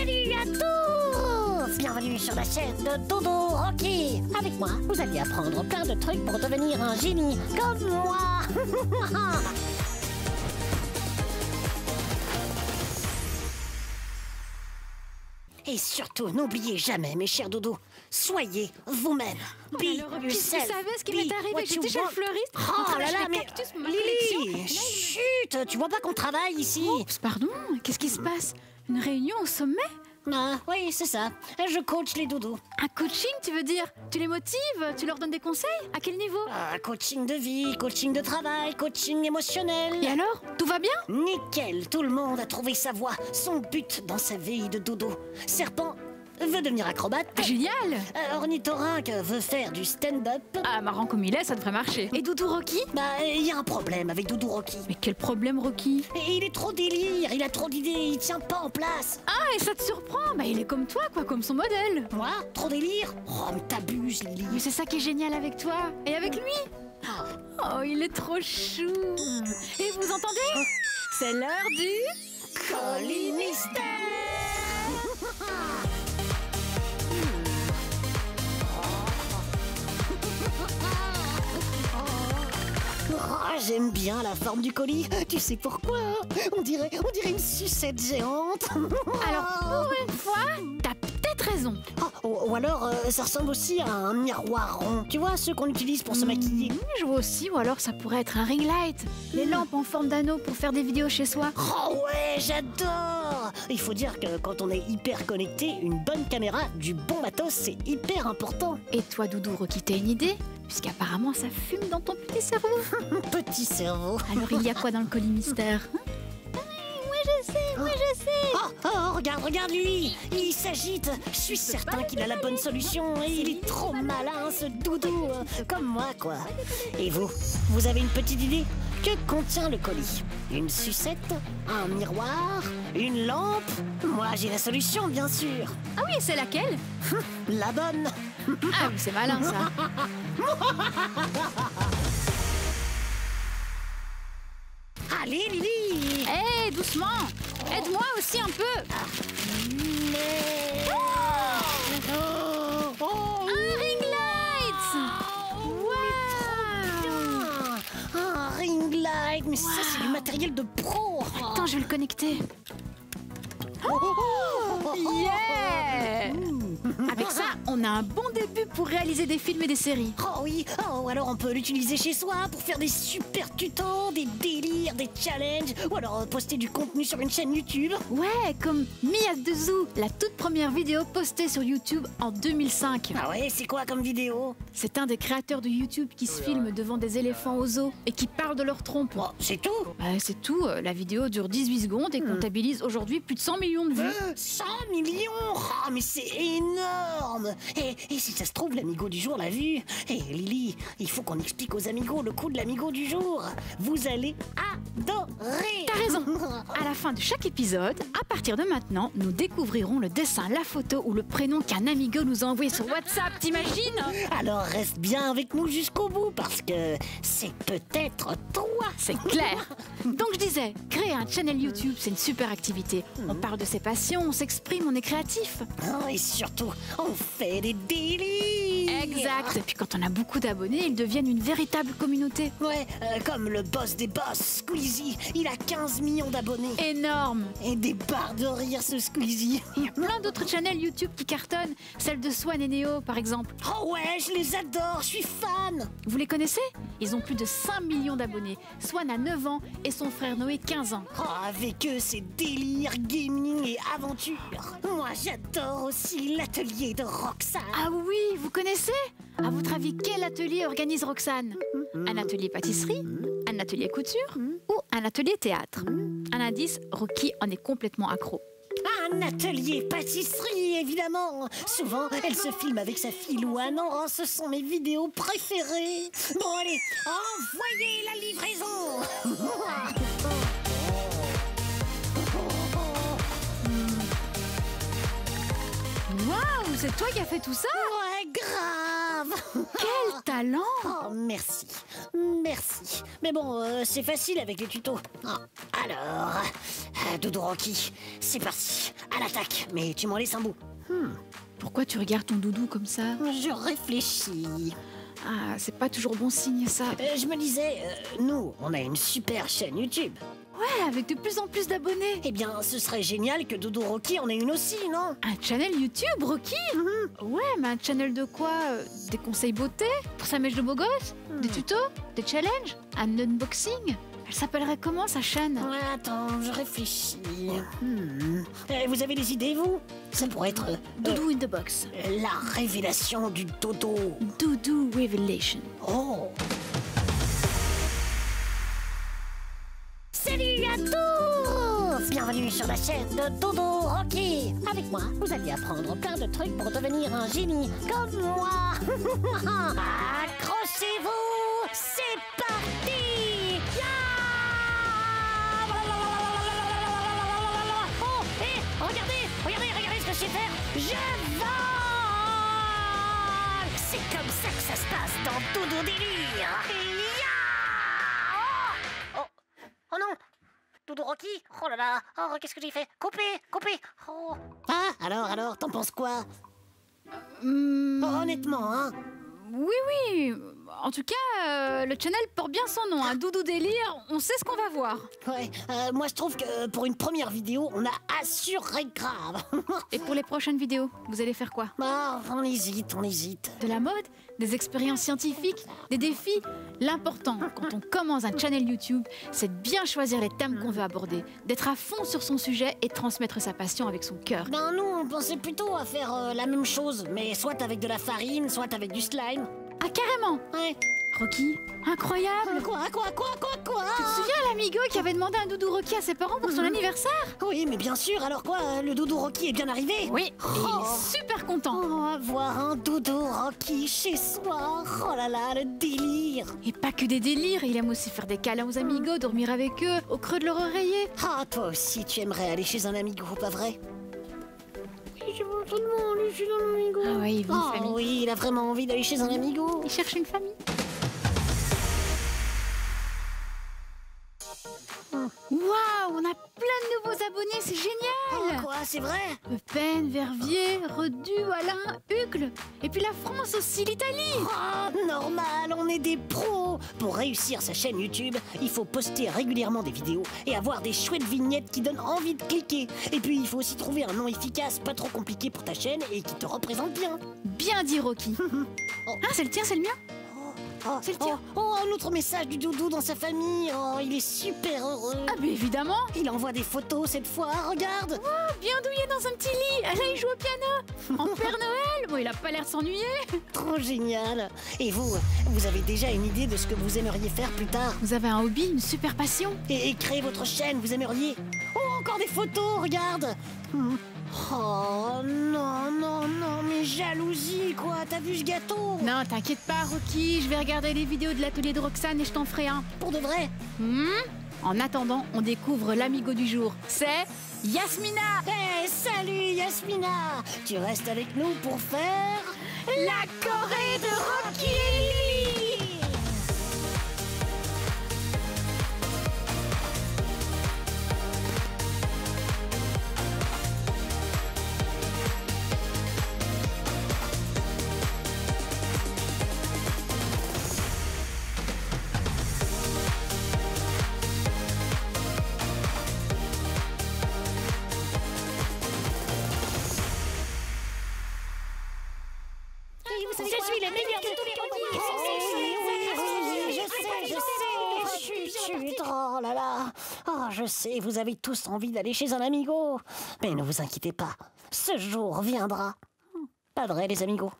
Salut à tous! Bienvenue sur la chaîne de Dodo Rocky. Avec moi, vous allez apprendre plein de trucs pour devenir un génie comme moi. Et surtout, n'oubliez jamais, mes chers doudous, soyez vous-même. Be yourself. Tu savais ce qui m'est arrivé? J'étais chez le fleuriste. Oh là là, mais Lily, chut, tu vois pas qu'on travaille ici? Oups, pardon, qu'est-ce qui se passe? Une réunion au sommet? Ah, oui, c'est ça. Je coach les doudous. Un coaching, tu veux dire? Tu les motives? Tu leur donnes des conseils? À quel niveau? Coaching de vie, coaching de travail, coaching émotionnel. Et alors? Tout va bien? Nickel, tout le monde a trouvé sa voie, son but dans sa vie de dodo. Serpent veut devenir acrobate. Génial! Ornithorynque veut faire du stand-up. Ah, marrant comme il est, ça devrait marcher. Et Doudou Rocky? Bah, il y a un problème avec Doudou Rocky. Mais quel problème, Rocky? Et il est trop délire, il a trop d'idées, il tient pas en place. Ah, et ça te surprend? Bah, il est comme toi, quoi, comme son modèle. Moi? Trop délire? Oh, mais t'abuses, Lily. Mais c'est ça qui est génial avec toi. Et avec lui? Oh, il est trop chou. Et vous entendez? C'est l'heure du... Colis Mystère. Oh, j'aime bien la forme du colis. Tu sais pourquoi? On dirait une sucette géante. Alors, pour une fois, t'as peut-être raison. Ou alors, ça ressemble aussi à un miroir rond. Tu vois, ceux qu'on utilise pour se maquiller. Je vois aussi, ou alors ça pourrait être un ring light. Les lampes en forme d'anneau pour faire des vidéos chez soi. Oh ouais, j'adore! Il faut dire que quand on est hyper connecté, une bonne caméra, du bon matos, c'est hyper important. Et toi, Doudou Rocky, t'as une idée? Puisqu'apparemment ça fume dans ton petit cerveau. Petit cerveau. Alors il y a quoi dans le colis mystère? Moi je sais. Regarde lui. Il s'agite. Je suis certain qu'il a la bonne solution. Et il est trop malin, ce doudou. Comme moi, quoi. Et vous avez une petite idée? Que contient le colis? Une sucette? Un miroir? Une lampe? Moi, j'ai la solution, bien sûr. Ah oui, c'est laquelle? La bonne. Ah oui, c'est malin ça. Allez, Lily. Hé, doucement. Aide-moi aussi un peu. Mais... Un ring light. Waouh. Un ring light. Mais ça, c'est du matériel de pro. Attends, je vais le connecter. Yeah! Avec ça, on a un bon début pour réaliser des films et des séries. Oh oui, alors on peut l'utiliser chez soi pour faire des super tutos, des délires, des challenges, ou alors poster du contenu sur une chaîne YouTube. Ouais, comme Mia de Zoo, la toute première vidéo postée sur YouTube en 2005. Ah ouais, c'est quoi comme vidéo? C'est un des créateurs de YouTube qui se filme devant des éléphants au zoo et qui parle de leur trompe. Oh, c'est tout? Bah, c'est tout, la vidéo dure 18 secondes et comptabilise aujourd'hui plus de 100 millions de vues. 100 millions? Oh, mais c'est énorme! Et si ça se trouve, l'amigo du jour l'a vu. Et Lily, il faut qu'on explique aux amigos le coup de l'amigo du jour. Vous allez adorer! T'as raison! À la fin de chaque épisode, à partir de maintenant, nous découvrirons le dessin, la photo ou le prénom qu'un amigo nous a envoyé sur WhatsApp, t'imagines? Alors reste bien avec nous jusqu'au bout parce que c'est peut-être toi! C'est clair! Donc je disais, créer un channel YouTube, c'est une super activité. On parle de ses passions, on s'exprime, on est créatif. Oh, et surtout, on fait des délires! Exact! Et puis quand on a beaucoup d'abonnés, ils deviennent une véritable communauté. Ouais, comme le boss des boss, Squeezie. Il a 15 millions d'abonnés. Énorme! Et des barres de rire, ce Squeezie. Il y a plein d'autres channels YouTube qui cartonnent. Celle de Swan et Neo, par exemple. Oh ouais, je les adore, je suis fan! Vous les connaissez? Ils ont plus de 5 millions d'abonnés. Swan a 9 ans et son frère Noé 15 ans. Oh, avec eux, c'est délire, gaming et aventure. Moi, j'adore aussi l'atelier de Roxane. Ah oui, vous connaissez? À votre avis, quel atelier organise Roxane? Un atelier pâtisserie? Un atelier couture? Ou un atelier théâtre? Un indice, Rocky en est complètement accro. Un atelier pâtisserie, évidemment. Souvent, elle se filme avec sa fille Louane. Oh, ce sont mes vidéos préférées. Bon, allez, envoyez la livraison. Waouh, c'est toi qui as fait tout ça? Ouais, grave. Quel talent! Oh, merci. Merci. Mais bon, c'est facile avec les tutos. Ah, alors, Doudou Rocky, c'est parti. À l'attaque. Mais tu m'en laisses un bout. Pourquoi tu regardes ton doudou comme ça? Je réfléchis. Ah, c'est pas toujours bon signe ça. Je me disais, nous, on a une super chaîne YouTube. Ouais, avec de plus en plus d'abonnés. Eh bien, ce serait génial que Doudou Rocky en ait une aussi, non? Un channel YouTube, Rocky? Ouais, mais un channel de quoi? Des conseils beauté? Pour sa mèche de beau gosse? Des tutos? Des challenges? Un unboxing? Elle s'appellerait comment sa chaîne? Ouais, attends, je réfléchis. Vous avez des idées, vous? Ça pourrait être Doudou in the box. la révélation du dodo. Doudou Revelation. Oh! Salut à tous! Bienvenue sur la chaîne de Doudou Rocky. Avec moi, vous allez apprendre plein de trucs pour devenir un génie comme moi. Accrochez-vous, c'est parti! Oh, hé, regardez ce que je sais faire. Je vole! C'est comme ça que ça se passe dans Doudou Délire. Oh non! Doudou Rocky? Oh là là! Oh, qu'est-ce que j'ai fait? Coupé! Oh. Ah, alors, t'en penses quoi? Oh, honnêtement, hein? Oui. En tout cas, le channel porte bien son nom, hein. Doudou Délire, on sait ce qu'on va voir. Ouais, moi je trouve que pour une première vidéo, on a assuré grave. Et pour les prochaines vidéos, vous allez faire quoi? Oh, on hésite. De la mode? Des expériences scientifiques? Des défis? L'important, quand on commence un channel YouTube, c'est de bien choisir les thèmes qu'on veut aborder, d'être à fond sur son sujet et de transmettre sa passion avec son cœur. Ben nous, on pensait plutôt à faire la même chose, mais soit avec de la farine, soit avec du slime. Ah, carrément! Ouais. Rocky, incroyable! Quoi? Tu te souviens l'amigo qui avait demandé un doudou Rocky à ses parents pour son anniversaire? Oui, mais bien sûr, alors quoi? Le Doudou Rocky est bien arrivé? Oui, et il est super content. Oh, avoir un Doudou Rocky chez soi, oh là là, le délire. Et pas que des délires, il aime aussi faire des câlins aux amigos, dormir avec eux, au creux de leur oreiller. Ah, toi aussi, tu aimerais aller chez un amigo, pas vrai? Oui, je veux tellement aller chez un amigo. Ah ouais, il veut une famille. Oui, il a vraiment envie d'aller chez un amigo. Il cherche une famille. Waouh, on a plein de nouveaux abonnés, c'est génial! Quoi, c'est vrai? Eupen, Verviers, Redu, Alain, Hucle. Et puis la France aussi, l'Italie. Oh, normal, on est des pros. Pour réussir sa chaîne YouTube, il faut poster régulièrement des vidéos et avoir des chouettes vignettes qui donnent envie de cliquer. Et puis, il faut aussi trouver un nom efficace, pas trop compliqué pour ta chaîne et qui te représente bien. Bien dit, Rocky. Ah, c'est le tien, c'est le mien? C'est le tien. Oh, un autre message du doudou dans sa famille. Oh, il est super heureux. Ah, mais évidemment. Il envoie des photos cette fois, regarde. Oh, bien douillet dans un petit lit. Là, il joue au piano. En Père Noël. Bon, il a pas l'air de s'ennuyer. Trop génial. Et vous avez déjà une idée de ce que vous aimeriez faire plus tard? Vous avez un hobby, une super passion? Et créer votre chaîne, vous aimeriez? Oh, encore des photos, regarde. Oh, non, mais jalousie, quoi. T'as vu ce gâteau? Non, t'inquiète pas, Rocky. Je vais regarder les vidéos de l'atelier de Roxane et je t'en ferai un. Pour de vrai? En attendant, on découvre l'amigo du jour. C'est Yasmina. Hey, salut Yasmina. Tu restes avec nous pour faire la Corée de Rocky. Je suis le meilleur de tous les Rocky. Chut. Oh là là. Oh, je sais, vous avez tous envie d'aller chez un amigo. Mais ne vous inquiétez pas, ce jour viendra. Pas vrai, les amigos?